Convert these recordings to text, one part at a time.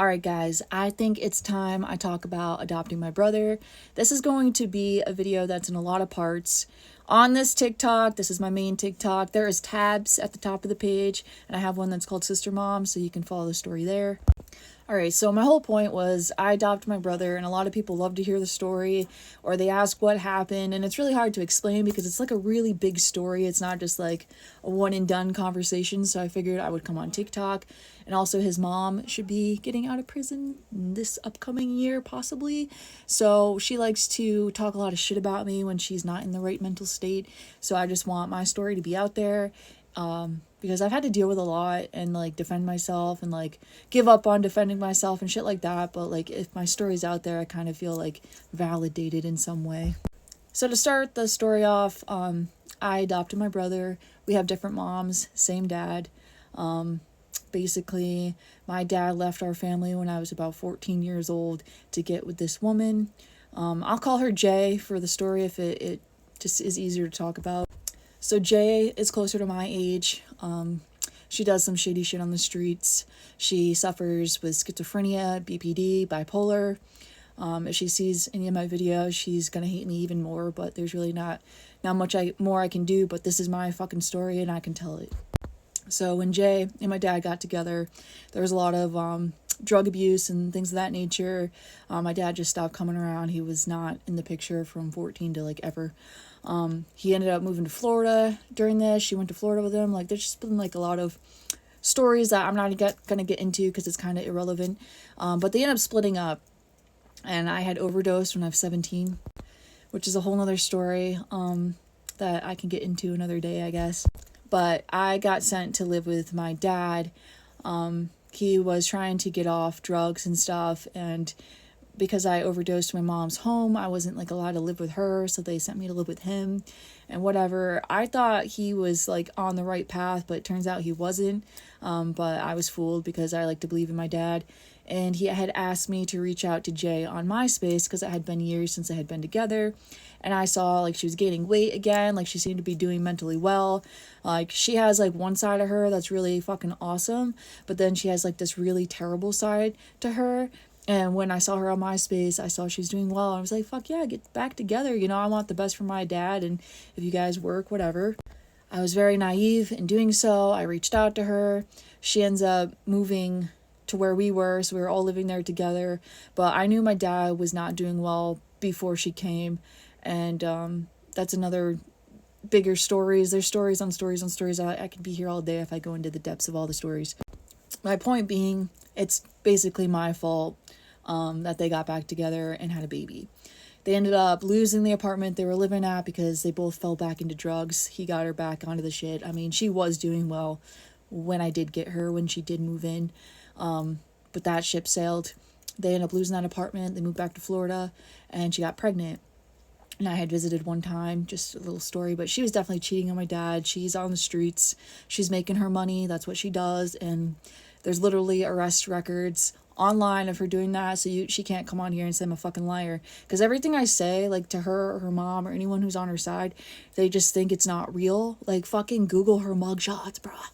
Alright guys, I think it's time I talk about adopting my brother. This is going to be a video that's in a lot of parts. On this TikTok, this is my main TikTok, there is tabs at the top of the page, and I have one that's called Sister Mom, so you can follow the story there. Alright, so my whole point was I adopted my brother, and a lot of people love to hear the story, or they ask what happened, and it's really hard to explain because it's like a really big story. It's not just like a one and done conversation, so I figured I would come on TikTok. And also his mom should be getting out of prison this upcoming year, possibly. So she likes to talk a lot of shit about me when she's not in the right mental state. So I just want my story to be out there. Because I've had to deal with a lot and like defend myself and like give up on defending myself and shit like that. But like if my story's out there, I kind of feel like validated in some way. So to start the story off, I adopted my brother. We have different moms, same dad. Basically, my dad left our family when I was about 14 years old to get with this woman. I'll call her Jay for the story if it just is easier to talk about. So Jay is closer to my age. She does some shady shit on the streets. She suffers with schizophrenia, BPD, bipolar. If she sees any of my videos, she's gonna hate me even more, but there's really not much more I can do, but this is my fucking story and I can tell it. So when Jay and my dad got together, there was a lot of drug abuse and things of that nature. My dad just stopped coming around. He was not in the picture from 14 to like ever. He ended up moving to Florida during this. She went to Florida with him. Like there's just been like a lot of stories that I'm not gonna get into because it's kind of irrelevant. But they ended up splitting up, and I had overdosed when I was 17, which is a whole nother story that I can get into another day, I guess. But I got sent to live with my dad. He was trying to get off drugs and stuff, and because I overdosed my mom's home, I wasn't like allowed to live with her, so they sent me to live with him and whatever. I thought he was like on the right path, but it turns out he wasn't. But I was fooled because I like to believe in my dad. And he had asked me to reach out to Jay on MySpace because it had been years since they had been together. And I saw like she was gaining weight again, like she seemed to be doing mentally well. Like she has like one side of her that's really fucking awesome, but then she has like this really terrible side to her. And when I saw her on MySpace, I saw she was doing well. I was like, fuck yeah, get back together. You know, I want the best for my dad, and if you guys work, whatever. I was very naive in doing so. I reached out to her. She ends up moving to where we were, so we were all living there together. But I knew my dad was not doing well before she came, and that's another bigger stories. There's stories on stories on stories. I could be here all day if I go into the depths of all the stories. My point being, it's basically my fault that they got back together and had a baby. They ended up losing the apartment they were living at because they both fell back into drugs. He got her back onto the shit. I mean, she was doing well when I did get her, when she did move in. But that ship sailed. They ended up losing that apartment. They moved back to Florida, and she got pregnant. And I had visited one time, just a little story, but she was definitely cheating on my dad. She's on the streets. She's making her money. That's what she does. And there's literally arrest records online of her doing that. So she can't come on here and say I'm a fucking liar. Because everything I say, like to her or her mom or anyone who's on her side, they just think it's not real. Like fucking Google her mugshots, bruh.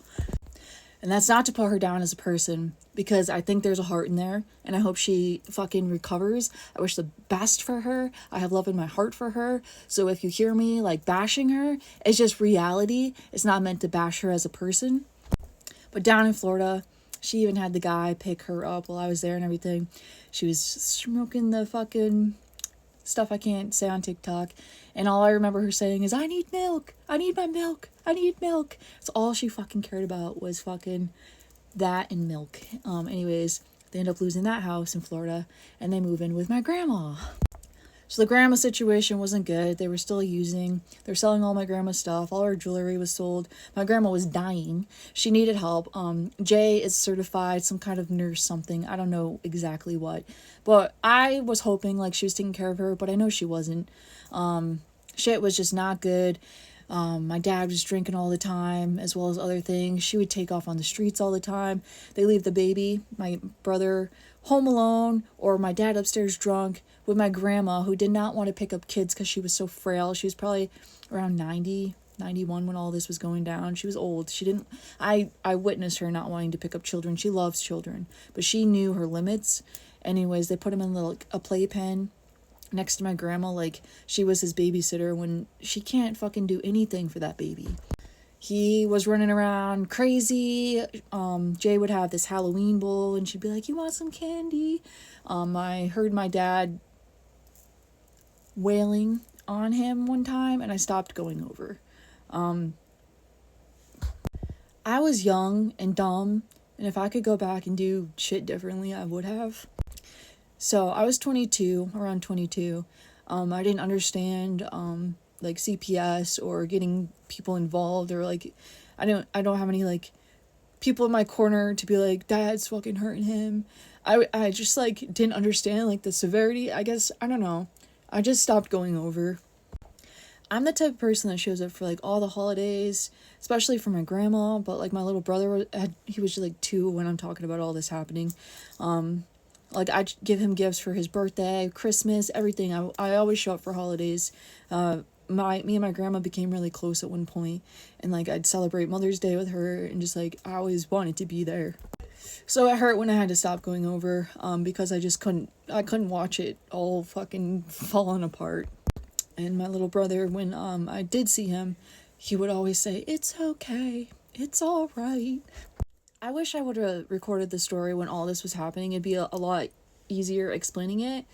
And that's not to put her down as a person, because I think there's a heart in there, and I hope she fucking recovers. I wish the best for her. I have love in my heart for her. So if you hear me like bashing her, it's just reality. It's not meant to bash her as a person. But down in Florida, she even had the guy pick her up while I was there and everything. She was smoking the fucking stuff I can't say on TikTok, and all I remember her saying is, I need milk, I need my milk, I need milk. That's all she fucking cared about, was fucking that and milk. Anyways, they end up losing that house in Florida, and they move in with my grandma. So the grandma situation wasn't good. They were still using. They're selling all my grandma's stuff. All her jewelry was sold. My grandma was dying. She needed help. Jay is certified, some kind of nurse, something. I don't know exactly what. But I was hoping like she was taking care of her, but I know she wasn't. Shit was just not good. My dad was drinking all the time, as well as other things. She would take off on the streets all the time. They leave the baby, my brother, home alone, or my dad upstairs drunk with my grandma, who did not want to pick up kids because she was so frail. She was probably around 90, 91 when all this was going down. She was old. She didn't, I witnessed her not wanting to pick up children. She loves children, but she knew her limits. Anyways, they put him in a playpen next to my grandma, like she was his babysitter, when she can't fucking do anything for that baby. He was running around crazy. Jay would have this Halloween bowl and she'd be like, "You want some candy?" I heard my dad wailing on him one time and I stopped going over. I was young and dumb, and if I could go back and do shit differently, I would have. So I was 22, around 22. I didn't understand like CPS or getting people involved, or like I don't have any like people in my corner to be like, "Dad's fucking hurting him." I just like didn't understand like the severity. I guess I don't know. I just stopped going over. I'm the type of person that shows up for like all the holidays, especially for my grandma, but like my little brother he was like 2 when I'm talking about all this happening. Like I give him gifts for his birthday, Christmas, everything. I always show up for holidays. Me and my grandma became really close at one point, and like I'd celebrate Mother's Day with her, and just like I always wanted to be there. So it hurt when I had to stop going over, because I just couldn't watch it all fucking falling apart. And my little brother, when I did see him, he would always say, "It's okay, it's all right." I wish I would have recorded the story when all this was happening. It'd be a lot easier explaining it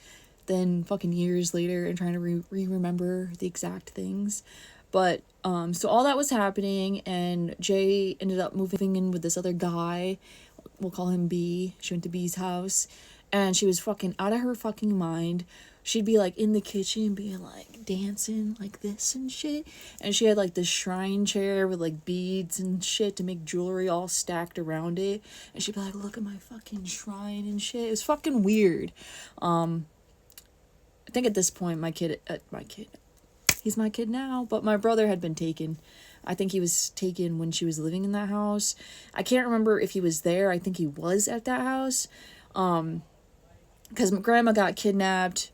than fucking years later and trying to remember the exact things. But so all that was happening, and Jay ended up moving in with this other guy. We'll call him B. She went to B's house, and she was fucking out of her fucking mind. She'd be like in the kitchen being like dancing like this and shit, and she had like this shrine chair with like beads and shit to make jewelry all stacked around it, and she'd be like, "Look at my fucking shrine and shit." It was fucking weird. I think at this point my kid, he's my kid now, but my brother had been taken. I think he was taken when she was living in that house. I can't remember if he was there. I think he was at that house, because my grandma got kidnapped.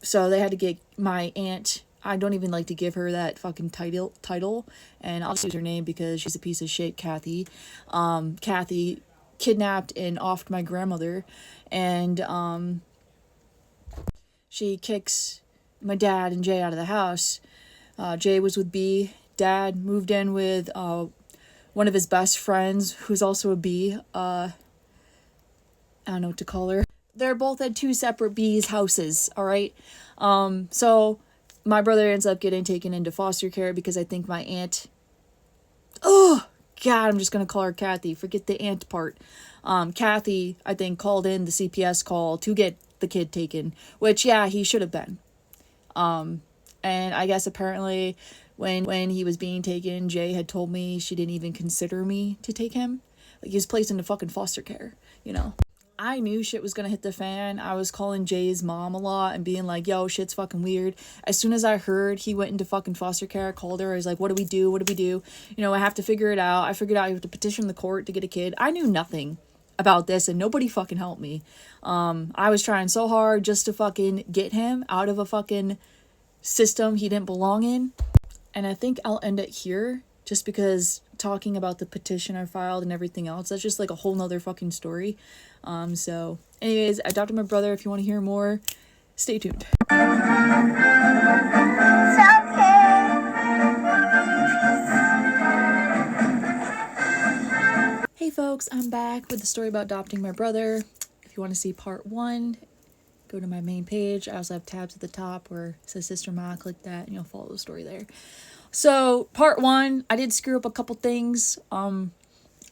So they had to get my aunt. I don't even like to give her that fucking title, and I'll just use her name because she's a piece of shit, Kathy. Kathy kidnapped and offed my grandmother, and she kicks my dad and Jay out of the house. Jay was with B. Dad moved in with one of his best friends, who's also a B. I don't know what to call her. They're both at 2 separate B's houses, all right? So my brother ends up getting taken into foster care because I think my aunt... Oh, God, I'm just going to call her Kathy. Forget the aunt part. Kathy, I think, called in the CPS call to get the kid taken, which, yeah, he should have been. And I guess apparently when he was being taken, Jay had told me she didn't even consider me to take him. Like, he was placed into fucking foster care, you know? I knew shit was gonna hit the fan. I was calling Jay's mom a lot and being like, "Yo, shit's fucking weird." As soon as I heard he went into fucking foster care, I called her. I was like, "What do we do? What do we do? You know, I have to figure it out." I figured out you have to petition the court to get a kid. I knew nothing about this, and nobody fucking helped me. I was trying so hard just to fucking get him out of a fucking system he didn't belong in. And I think I'll end it here, just because talking about the petition I filed and everything else, that's just like a whole nother fucking story. So anyways, I adopted my brother. If you want to hear more, stay tuned. It's okay. Hey folks, I'm back with the story about adopting my brother. If you want to see part 1, go to my main page. I also have tabs at the top where it says Sister Ma. Click that and you'll follow the story there. So part 1, I did screw up a couple things.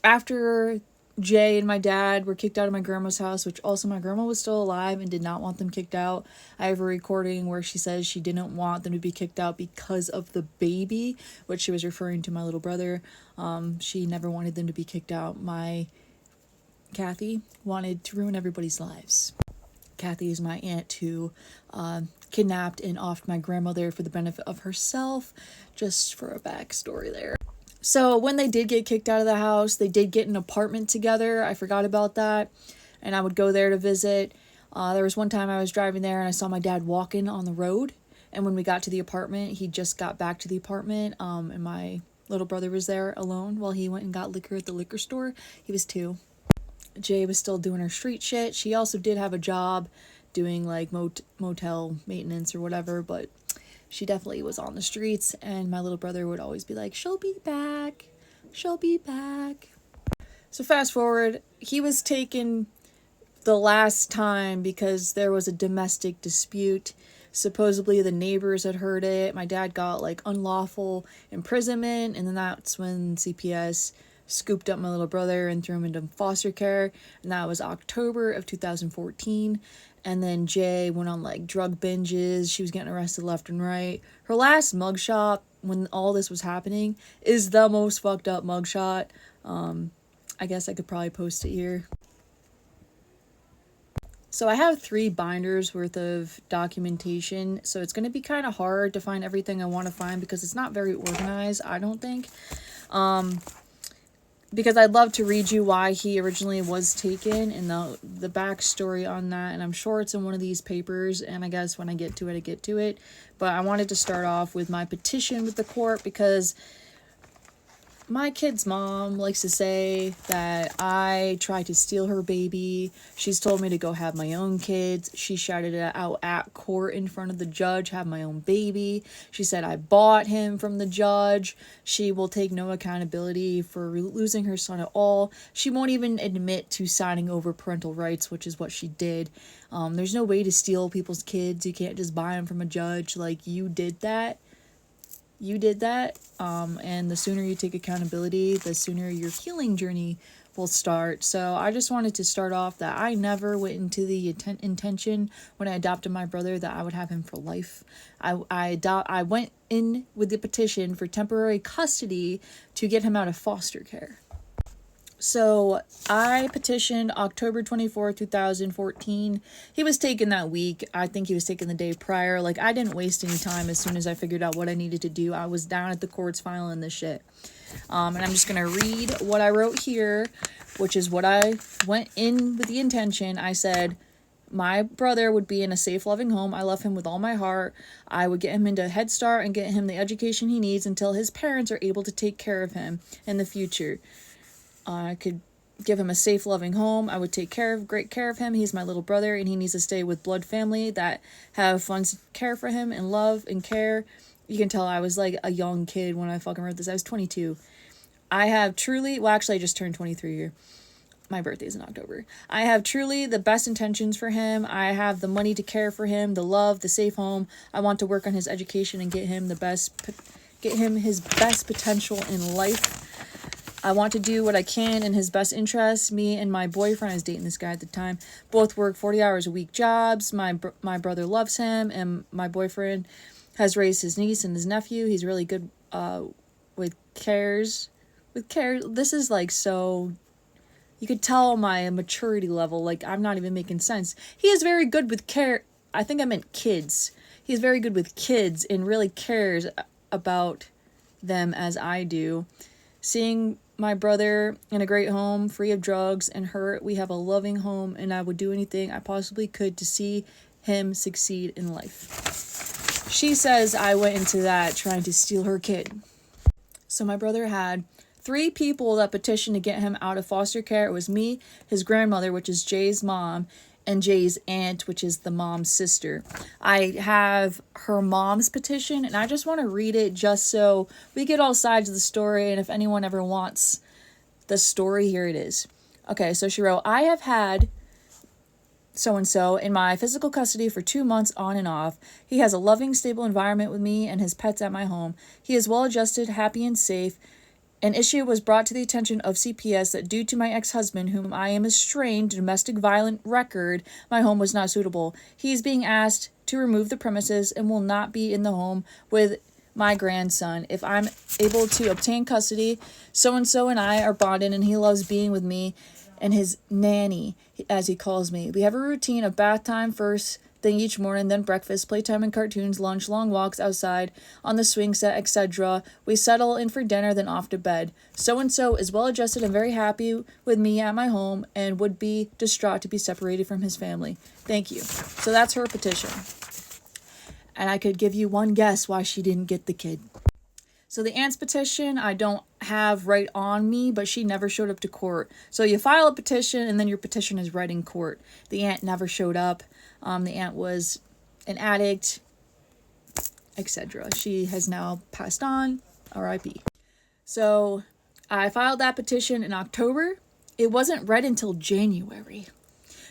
After Jay and my dad were kicked out of my grandma's house, which also my grandma was still alive and did not want them kicked out. I have a recording where she says she didn't want them to be kicked out because of the baby, which she was referring to my little brother. She never wanted them to be kicked out. My Kathy wanted to ruin everybody's lives. Kathy is my aunt who kidnapped and offed my grandmother for the benefit of herself, just for a backstory there. So when they did get kicked out of the house, they did get an apartment together. I forgot about that. And I would go there to visit. There was one time I was driving there and I saw my dad walking on the road. And when we got to the apartment, he just got back to the apartment, and my little brother was there alone while he went and got liquor at the liquor store. He was 2. Jay was still doing her street shit. She also did have a job doing like motel maintenance or whatever, but she definitely was on the streets. And my little brother would always be like, she'll be back, she'll be back. So fast forward, he was taken the last time because there was a domestic dispute. Supposedly the neighbors had heard it. My dad got like unlawful imprisonment, and then that's when CPS scooped up my little brother and threw him into foster care, and that was October of 2014. And then Jay went on like drug binges. She was getting arrested left and right. Her last mugshot when all this was happening is the most fucked up mugshot. I guess I could probably post it here. So I have 3 binders worth of documentation, so it's going to be kind of hard to find everything I want to find because it's not very organized, I don't think. Because I'd love to read you why he originally was taken and the backstory on that, and I'm sure it's in one of these papers, and I guess when I get to it. But I wanted to start off with my petition with the court because my kid's mom likes to say that I tried to steal her baby. She's told me to go have my own kids. She shouted it out at court in front of the judge, have my own baby. She said I bought him from the judge. She will take no accountability for losing her son at all. She won't even admit to signing over parental rights, which is what she did. There's no way to steal people's kids. You can't just buy them from a judge. Like, you did that. And the sooner you take accountability, the sooner your healing journey will start. So I just wanted to start off that I never went into the intention when I adopted my brother that I would have him for life. I went in with the petition for temporary custody to get him out of foster care. So I petitioned October 24, 2014. He was taken that week. I think he was taken the day prior. Like, I didn't waste any time. As soon as I figured out what I needed to do, I was down at the courts filing this shit. And I'm just going to read what I wrote here, which is what I went in with the intention. I said, my brother would be in a safe, loving home. I love him with all my heart. I would get him into Head Start and get him the education he needs until his parents are able to take care of him in the future. I could give him a safe, loving home. I would take great care of him. He's my little brother, and he needs to stay with blood family that have fun to care for him and love and care. You can tell I was like a young kid when I fucking wrote this. I was 22. I have truly, well, actually I just turned 23 here. My birthday's in October. I have truly the best intentions for him. I have the money to care for him, the love, the safe home. I want to work on his education and get him his best potential in life. I want to do what I can in his best interest. Me and my boyfriend, I was dating this guy at the time, both work 40 hours a week jobs. My brother loves him, and my boyfriend has raised his niece and his nephew. He's really good with cares. This is like so... You could tell my maturity level, like I'm not even making sense. He is very good with care. I think I meant kids. He's very good with kids and really cares about them as I do. Seeing my brother in a great home, free of drugs and hurt. We have a loving home, and I would do anything I possibly could to see him succeed in life. She says I went into that trying to steal her kid. So my brother had 3 people that petitioned to get him out of foster care. It was me, his grandmother, which is Jay's mom, and Jay's aunt, which is the mom's sister. I have her mom's petition, and I just want to read it just so we get all sides of the story, and if anyone ever wants the story, here it is. Okay, so she wrote, I have had so-and-so in my physical custody for 2 months on and off. He has a loving, stable environment with me and his pets at my home. He is well-adjusted, happy, and safe. An issue was brought to the attention of CPS that due to my ex-husband, whom I am estranged, domestic violent record, my home was not suitable. He is being asked to remove the premises and will not be in the home with my grandson. If I'm able to obtain custody, so-and-so and I are bonded, and he loves being with me and his nanny, as he calls me. We have a routine of bath time first thing each morning, then breakfast, playtime and cartoons, lunch, long walks outside, on the swing set, etc. We settle in for dinner, then off to bed. So-and-so is well-adjusted and very happy with me at my home and would be distraught to be separated from his family. Thank you. So that's her petition. And I could give you one guess why she didn't get the kid. So the aunt's petition I don't have right on me, but she never showed up to court. So you file a petition and then your petition is read in court. The aunt never showed up. The aunt was an addict, etc. She has now passed on, RIP. So I filed that petition in October. It wasn't read until January.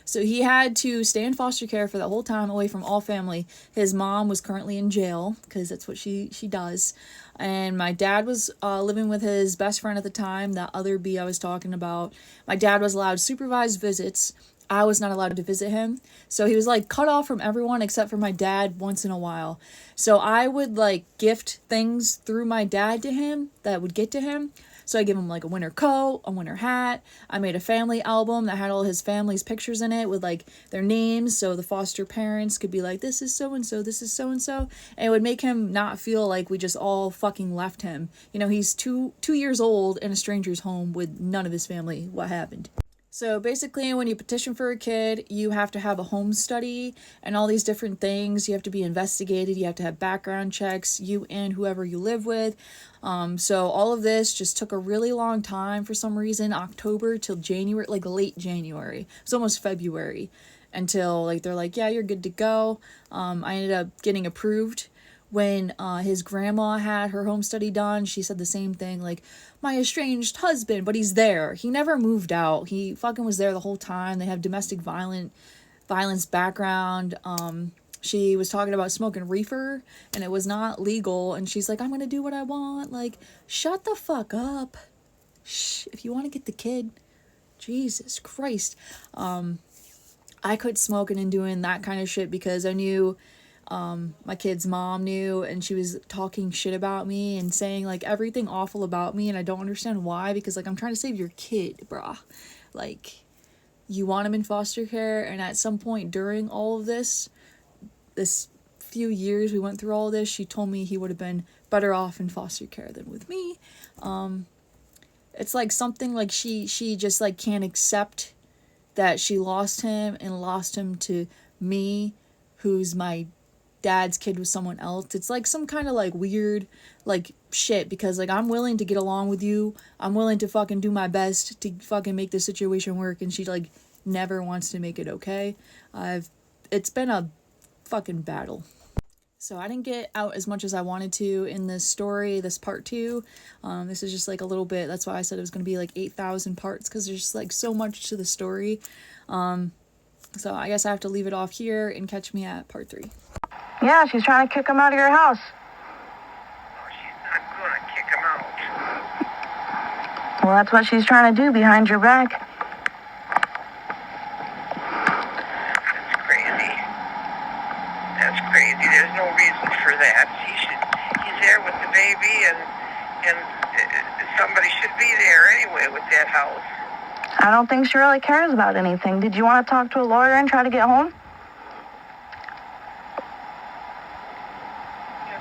So he had to stay in foster care for the whole time, away from all family. His mom was currently in jail, because that's what she does. And my dad was living with his best friend at the time, that other B I was talking about. My dad was allowed supervised visits. I was not allowed to visit him. So he was like cut off from everyone except for my dad once in a while. So I would like gift things through my dad to him that would get to him. So I give him like a winter coat, a winter hat. I made a family album that had all his family's pictures in it with like their names. So the foster parents could be like, this is so-and-so, this is so-and-so. And it would make him not feel like we just all fucking left him. You know, he's two years old in a stranger's home with none of his family. What happened? So basically, when you petition for a kid, you have to have a home study and all these different things. You have to be investigated. You have to have background checks, you and whoever you live with. So all of this just took a really long time for some reason, October till January, like late January. It was almost February until like they're like, yeah, you're good to go. I ended up getting approved. When his grandma had her home study done, she said the same thing, like, my estranged husband, but he's there. He never moved out. He fucking was there the whole time. They have domestic violence background. She was talking about smoking reefer, and it was not legal, and she's like, I'm gonna do what I want. Like, shut the fuck up. Shh, if you want to get the kid. Jesus Christ. I quit smoking and doing that kind of shit because I knew my kid's mom knew, and she was talking shit about me and saying like everything awful about me, and I don't understand why, because like I'm trying to save your kid, brah. Like, you want him in foster care, and at some point during all of this few years we went through all of this, she told me he would have been better off in foster care than with me. It's like something like she just like can't accept that she lost him and lost him to me, who's my dad's kid with someone else. It's like some kind of like weird like shit, because like I'm willing to get along with you. I'm willing to fucking do my best to fucking make this situation work, and she like never wants to make it okay. It's been a fucking battle. So I didn't get out as much as I wanted to in this story, this part 2. This is just like a little bit. That's why I said it was going to be like 8,000 parts, because there's just like so much to the story. So I guess I have to leave it off here and catch me at part 3. Yeah, she's trying to kick him out of your house. Oh, she's not gonna kick him out. Well, that's what she's trying to do behind your back. That's crazy. That's crazy. There's no reason for that. He's there with the baby, and somebody should be there anyway with that house. I don't think she really cares about anything. Did you want to talk to a lawyer and try to get home?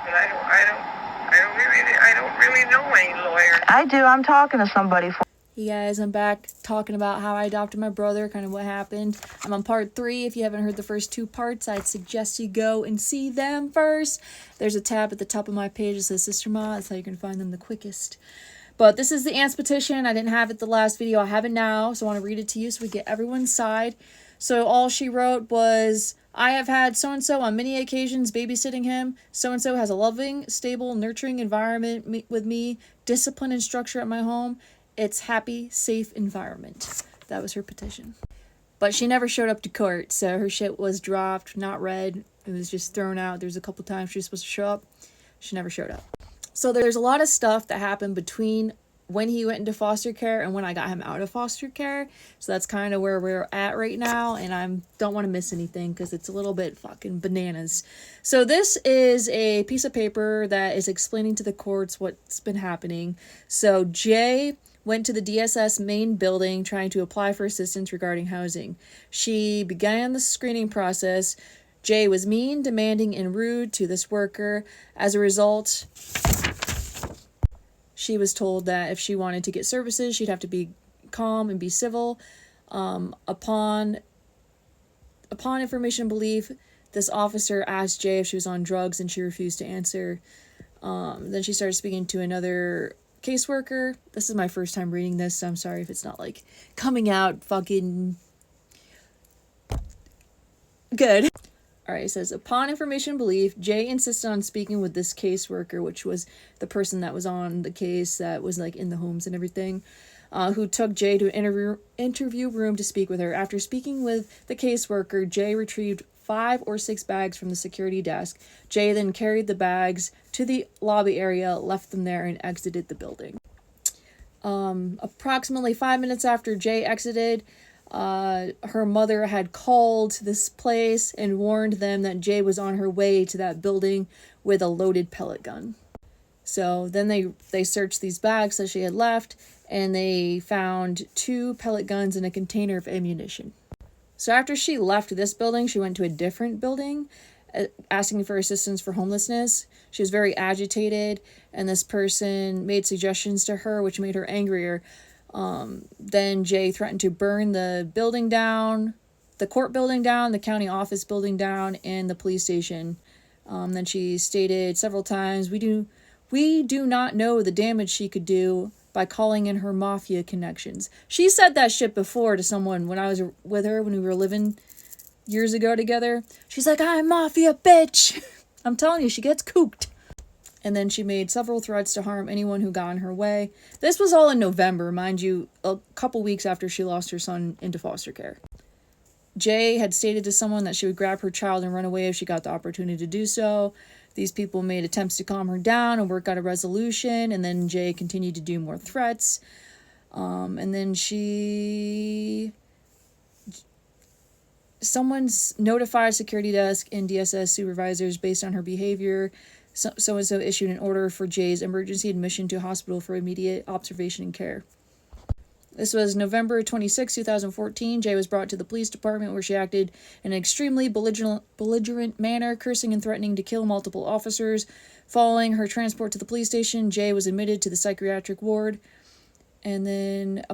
But I don't really know any lawyers. I do. I'm talking to somebody for. Hey guys, I'm back talking about how I adopted my brother, kind of what happened. I'm on part 3. If you haven't heard the first 2 parts, I'd suggest you go and see them first. There's a tab at the top of my page that says Sister Ma. That's how you can find them the quickest. But this is the aunt's petition. I didn't have it the last video. I have it now, so I want to read it to you so we get everyone's side. So all she wrote was, I have had so-and-so on many occasions babysitting him. So-and-so has a loving, stable, nurturing environment with me, discipline and structure at my home. It's happy, safe environment. That was her petition. But she never showed up to court, so her shit was dropped, not read. It was just thrown out. There's a couple times she was supposed to show up. She never showed up. So there's a lot of stuff that happened between when he went into foster care and when I got him out of foster care. So that's kind of where we're at right now, and I don't want to miss anything because it's a little bit fucking bananas. So this is a piece of paper that is explaining to the courts what's been happening. So Jay went to the DSS main building trying to apply for assistance regarding housing. She began the screening process. Jay was mean, demanding, and rude to this worker. As a result, she was told that if she wanted to get services, she'd have to be calm and be civil. Upon information and belief, This officer asked Jay if she was on drugs, and she refused to answer. Then she started speaking to another caseworker. This is my first time reading this, so I'm sorry if it's not like coming out fucking good. Alright, it says, upon information belief, Jay insisted on speaking with this caseworker, which was the person that was on the case that was like in the homes and everything, who took Jay to an interview room to speak with her. After speaking with the caseworker, Jay retrieved 5 or 6 bags from the security desk. Jay then carried the bags to the lobby area, left them there, and exited the building. Approximately 5 minutes after Jay exited, her mother had called this place and warned them that Jay was on her way to that building with a loaded pellet gun. So then they searched these bags that she had left, and they found 2 pellet guns and a container of ammunition. So after she left this building, she went to a different building, asking for assistance for homelessness. She was very agitated, and this person made suggestions to her, which made her angrier. Then Jay threatened to burn the building down, the court building down, the county office building down, and the police station. Then she stated several times, we do not know the damage she could do by calling in her mafia connections. She said that shit before to someone when I was with her, when we were living years ago together. She's like, I'm mafia, bitch. I'm telling you, she gets cooked. And then she made several threats to harm anyone who got in her way. This was all in November, mind you, a couple weeks after she lost her son into foster care. Jay had stated to someone that she would grab her child and run away if she got the opportunity to do so. These people made attempts to calm her down and work out a resolution, and then Jay continued to do more threats. And then someone's notified security desk and DSS supervisors based on her behavior. So-and-so issued an order for Jay's emergency admission to a hospital for immediate observation and care. This was November 26, 2014. Jay was brought to the police department, where she acted in an extremely belligerent manner, cursing and threatening to kill multiple officers. Following her transport to the police station, Jay was admitted to the psychiatric ward. And then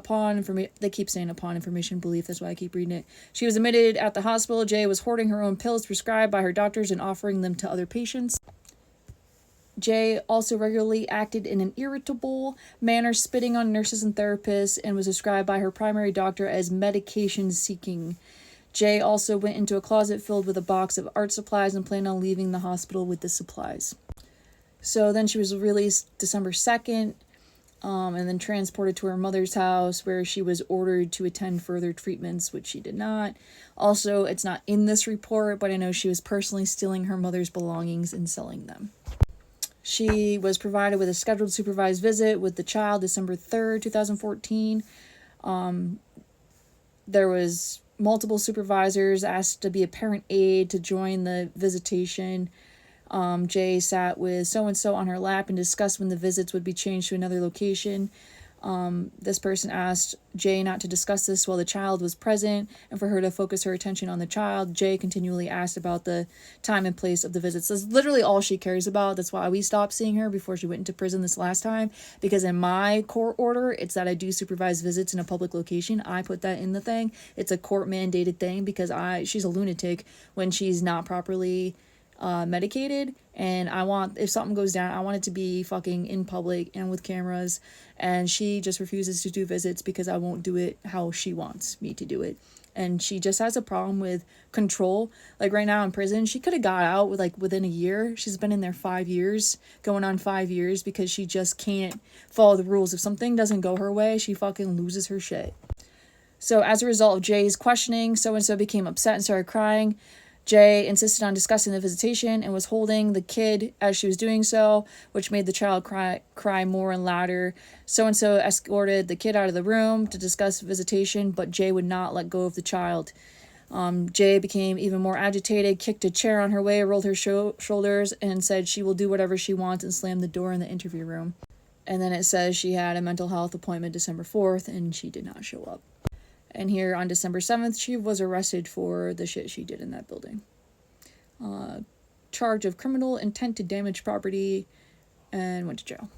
they keep saying upon information belief, that's why I keep reading it. She was admitted at the hospital. Jay was hoarding her own pills prescribed by her doctors and offering them to other patients. Jay also regularly acted in an irritable manner, spitting on nurses and therapists, and was described by her primary doctor as medication-seeking. Jay also went into a closet filled with a box of art supplies and planned on leaving the hospital with the supplies. So then she was released December 2nd, and then transported to her mother's house, where she was ordered to attend further treatments, which she did not. Also, it's not in this report, but I know she was personally stealing her mother's belongings and selling them. She was provided with a scheduled supervised visit with the child December 3rd, 2014. There was multiple supervisors asked to be a parent aide to join the visitation. Jay sat with so-and-so on her lap and discussed when the visits would be changed to another location. This person asked Jay not to discuss this while the child was present and for her to focus her attention on the child. Jay continually asked about the time and place of the visits. That's literally all she cares about. That's why we stopped seeing her before she went into prison this last time, because in my court order, it's that I do supervised visits in a public location. I put that in the thing. It's a court mandated thing because she's a lunatic when she's not properly medicated, and if something goes down, I want it to be fucking in public and with cameras, and she just refuses to do visits because I won't do it how she wants me to do it. And she just has a problem with control. Like right now in prison, she could have got out within a year. She's been in there 5 years, going on 5 years, because she just can't follow the rules. If something doesn't go her way, she fucking loses her shit. So as a result of Jay's questioning, so-and-so became upset and started crying. Jay insisted on discussing the visitation and was holding the kid as she was doing so, which made the child cry more and louder. So-and-so escorted the kid out of the room to discuss visitation, but Jay would not let go of the child. Jay became even more agitated, kicked a chair on her way, rolled her shoulders, and said she will do whatever she wants, and slammed the door in the interview room. And then it says she had a mental health appointment December 4th, and she did not show up. And here on December 7th, she was arrested for the shit she did in that building. Charge of criminal intent to damage property, and went to jail.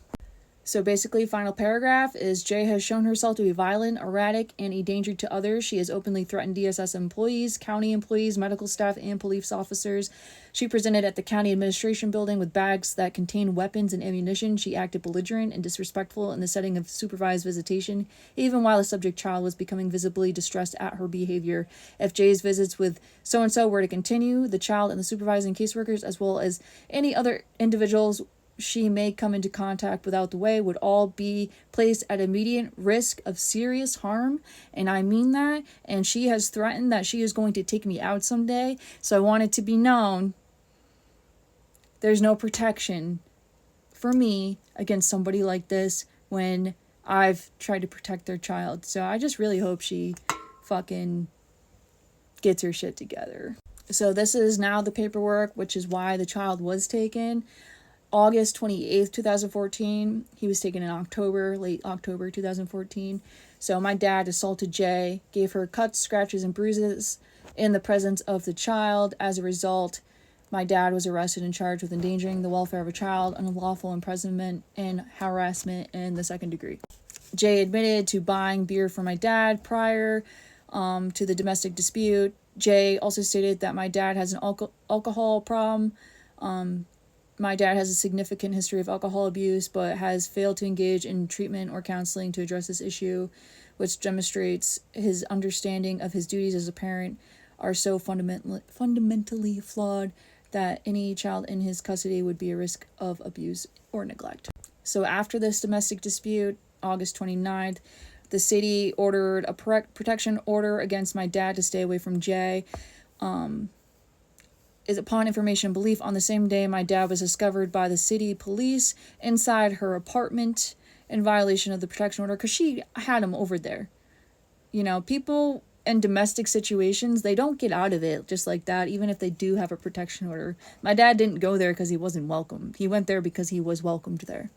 So basically, final paragraph is Jay has shown herself to be violent, erratic, and a danger to others. She has openly threatened DSS employees, county employees, medical staff, and police officers. She presented at the county administration building with bags that contained weapons and ammunition. She acted belligerent and disrespectful in the setting of supervised visitation, even while the subject child was becoming visibly distressed at her behavior. If Jay's visits with so-and-so were to continue, the child and the supervising caseworkers, as well as any other individuals she may come into contact without the way, would all be placed at immediate risk of serious harm. And I mean that. And she has threatened that she is going to take me out someday. So I want it to be known there's no protection for me against somebody like this when I've tried to protect their child. So I just really hope she fucking gets her shit together. So this is now the paperwork, which is why the child was taken. August 28th, 2014. He was taken in October, late October 2014. So my dad assaulted Jay, gave her cuts, scratches, and bruises in the presence of the child. As a result, my dad was arrested and charged with endangering the welfare of a child, unlawful imprisonment, and harassment in the second degree. Jay admitted to buying beer for my dad prior to the domestic dispute. Jay also stated that my dad has an alcohol problem. My dad has a significant history of alcohol abuse, but has failed to engage in treatment or counseling to address this issue, which demonstrates his understanding of his duties as a parent are so fundamentally flawed that any child in his custody would be a risk of abuse or neglect. So after this domestic dispute, August 29th, the city ordered a protection order against my dad to stay away from Jay. Is upon information and belief, on the same day my dad was discovered by the city police inside her apartment in violation of the protection order, because she had him over there. You know, people in domestic situations, they don't get out of it just like that, even if they do have a protection order. My dad didn't go there because he wasn't welcome. He went there because he was welcomed there.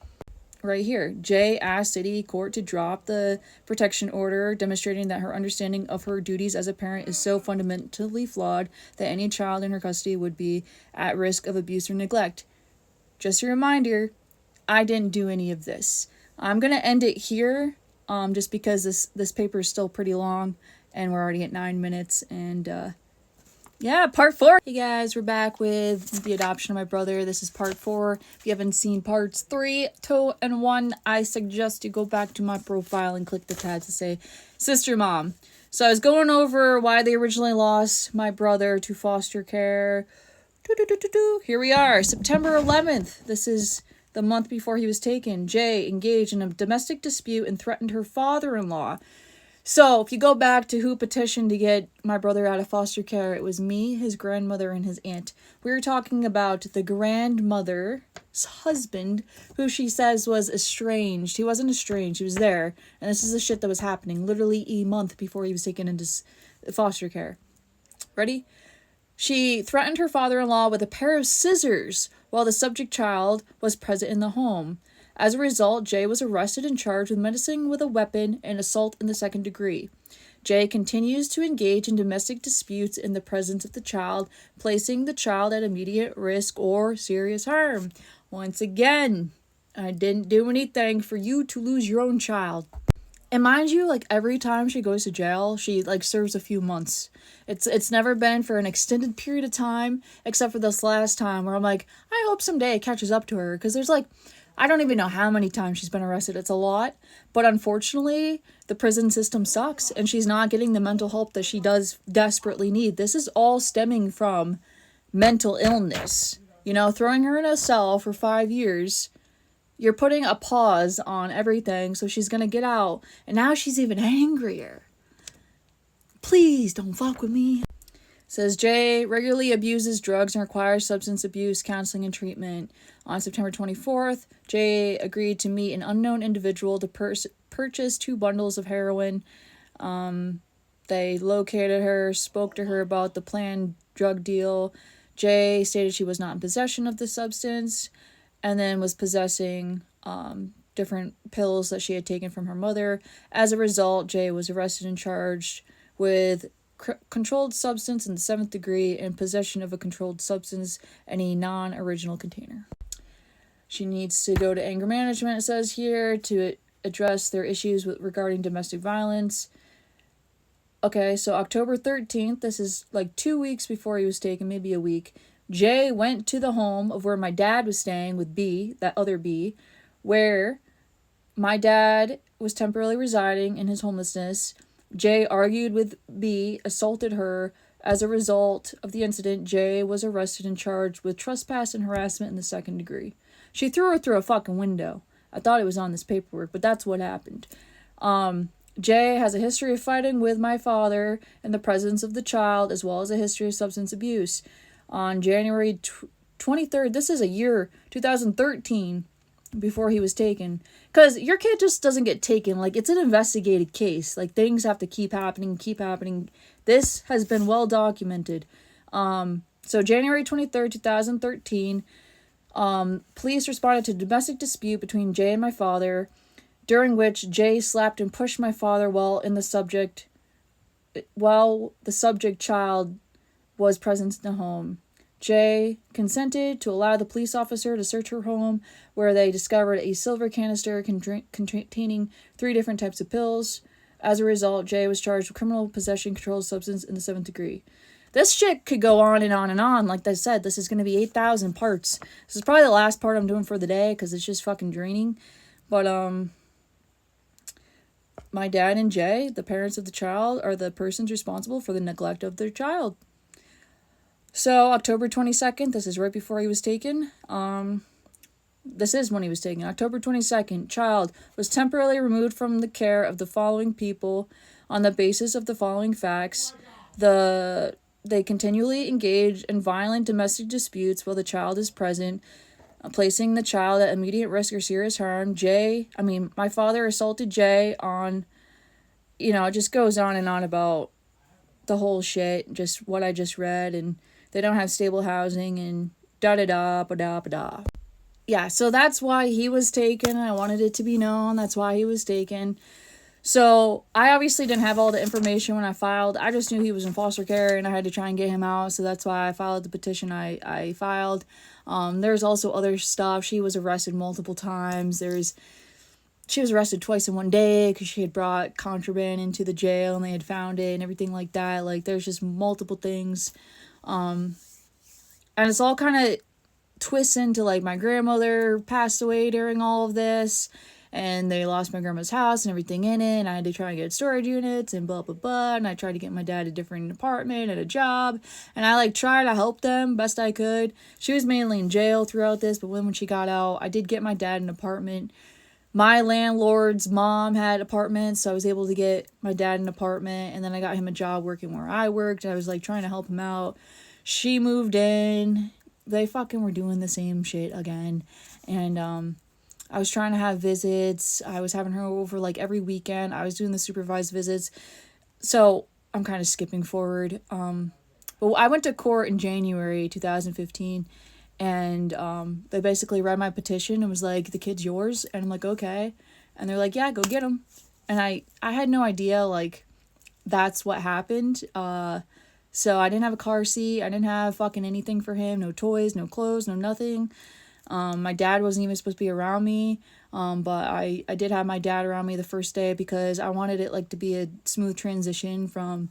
Right here, Jay asked city court to drop the protection order, demonstrating that her understanding of her duties as a parent is so fundamentally flawed that any child in her custody would be at risk of abuse or neglect. Just a reminder, I didn't do any of this. I'm going to end it here, just because this paper is still pretty long, and we're already at 9 minutes, and yeah, part 4. Hey guys, we're back with the adoption of my brother. This is part 4. If you haven't seen parts 3, 2, and 1, I suggest you go back to my profile and click the tab to say Sister Mom. So I was going over why they originally lost my brother to foster care. Here we are, September 11th. This is the month before he was taken. Jay engaged in a domestic dispute and threatened her father-in-law. So, if you go back to who petitioned to get my brother out of foster care, it was me, his grandmother, and his aunt. We were talking about the grandmother's husband, who she says was estranged. He wasn't estranged, he was there. And this is the shit that was happening literally a month before he was taken into foster care. Ready? She threatened her father-in-law with a pair of scissors while the subject child was present in the home. As a result, Jay was arrested and charged with menacing with a weapon and assault in the second degree. Jay continues to engage in domestic disputes in the presence of the child, placing the child at immediate risk or serious harm. Once again, I didn't do anything for you to lose your own child. And mind you, like, every time she goes to jail, she, like, serves a few months. It's never been for an extended period of time, except for this last time where I'm like, I hope someday it catches up to her, because there's, like, I don't even know how many times she's been arrested. It's a lot. But unfortunately, the prison system sucks, and she's not getting the mental help that she does desperately need. This is all stemming from mental illness. You know, throwing her in a cell for 5 years, you're putting a pause on everything, so she's gonna get out. And now she's even angrier. Please don't fuck with me. Says Jay regularly abuses drugs and requires substance abuse counseling and treatment. On September 24th, Jay agreed to meet an unknown individual to purchase 2 bundles of heroin. They located her, spoke to her about the planned drug deal. Jay stated she was not in possession of the substance, and then was possessing different pills that she had taken from her mother. As a result, Jay was arrested and charged with controlled substance in the 7th degree and possession of a controlled substance in a non-original container. She needs to go to anger management, it says here, to address their issues regarding domestic violence. Okay, so October 13th, this is like 2 weeks before he was taken, maybe a week. Jay went to the home of where my dad was staying with B, that other B, where my dad was temporarily residing in his homelessness. Jay argued with B, assaulted her. As a result of the incident, Jay was arrested and charged with trespass and harassment in the 2nd degree. She threw her through a fucking window. I thought it was on this paperwork, but that's what happened. Jay has a history of fighting with my father in the presence of the child, as well as a history of substance abuse. On January 23rd, this is a year, 2013, before he was taken. Because your kid just doesn't get taken. Like, it's an investigated case. Like, things have to keep happening. This has been well documented. So January 23rd, 2013, police responded to a domestic dispute between Jay and my father, during which Jay slapped and pushed my father while the subject child was present in the home. Jay consented to allow the police officer to search her home, where they discovered a silver canister containing 3 different types of pills. As a result, Jay was charged with criminal possession controlled substance in the 7th degree. This shit could go on and on and on. Like I said, this is going to be 8,000 parts. This is probably the last part I'm doing for the day because it's just fucking draining. But, my dad and Jay, the parents of the child, are the persons responsible for the neglect of their child. So, October 22nd, this is right before he was taken. This is when he was taken. October 22nd, child was temporarily removed from the care of the following people on the basis of the following facts. They continually engage in violent domestic disputes while the child is present, placing the child at immediate risk or serious harm. My father assaulted Jay on, it just goes on and on about the whole shit, just what I just read, and they don't have stable housing, and da-da-da-ba-da-ba-da. Yeah, so that's why he was taken. I wanted it to be known. That's why he was taken. So I obviously didn't have all the information when I filed. I just knew he was in foster care and I had to try and get him out. So that's why I filed the petition I filed. There's also other stuff. She was arrested multiple times. She was arrested twice in one day because she had brought contraband into the jail and they had found it and everything like that. Like, there's just multiple things. And it's all kind of twists into, like, my grandmother passed away during all of this. And they lost my grandma's house and everything in it. And I had to try and get storage units and blah, blah, blah. And I tried to get my dad a different apartment and a job. And I, tried to help them best I could. She was mainly in jail throughout this. But when she got out, I did get my dad an apartment. My landlord's mom had apartments. So I was able to get my dad an apartment. And then I got him a job working where I worked. I was, trying to help him out. She moved in. They fucking were doing the same shit again. And, I was trying to have visits. I was having her over every weekend. I was doing the supervised visits. So I'm kind of skipping forward. But I went to court in January 2015 and they basically read my petition and was like, the kid's yours. And I'm like, okay. And they're like, yeah, go get him. And I had no idea that's what happened. So I didn't have a car seat. I didn't have fucking anything for him. No toys, no clothes, no nothing. My dad wasn't even supposed to be around me, but I did have my dad around me the first day because I wanted it to be a smooth transition from,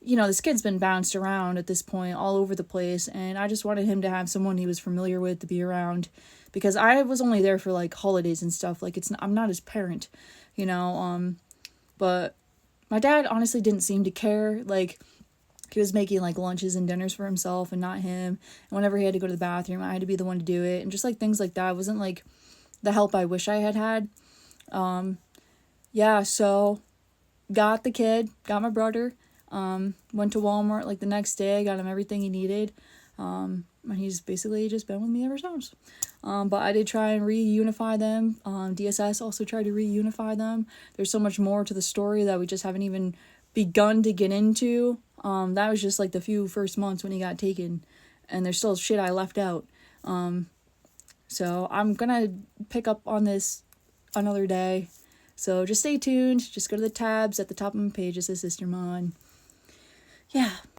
this kid's been bounced around at this point all over the place, and I just wanted him to have someone he was familiar with to be around because I was only there for holidays and stuff. I'm not his parent, but my dad honestly didn't seem to care. He was making lunches and dinners for himself and not him. And whenever he had to go to the bathroom, I had to be the one to do it. And just things like that. It wasn't the help I wish I had. Yeah, so got the kid, got my brother, went to Walmart the next day, got him everything he needed. And he's basically just been with me ever since. But I did try and reunify them. DSS also tried to reunify them. There's so much more to the story that we just haven't even begun to get into. That was just the few first months when he got taken, and there's still shit I left out. So I'm gonna pick up on this another day. So just stay tuned. Just go to the tabs at the top of my page. It says Sister Mon. Yeah.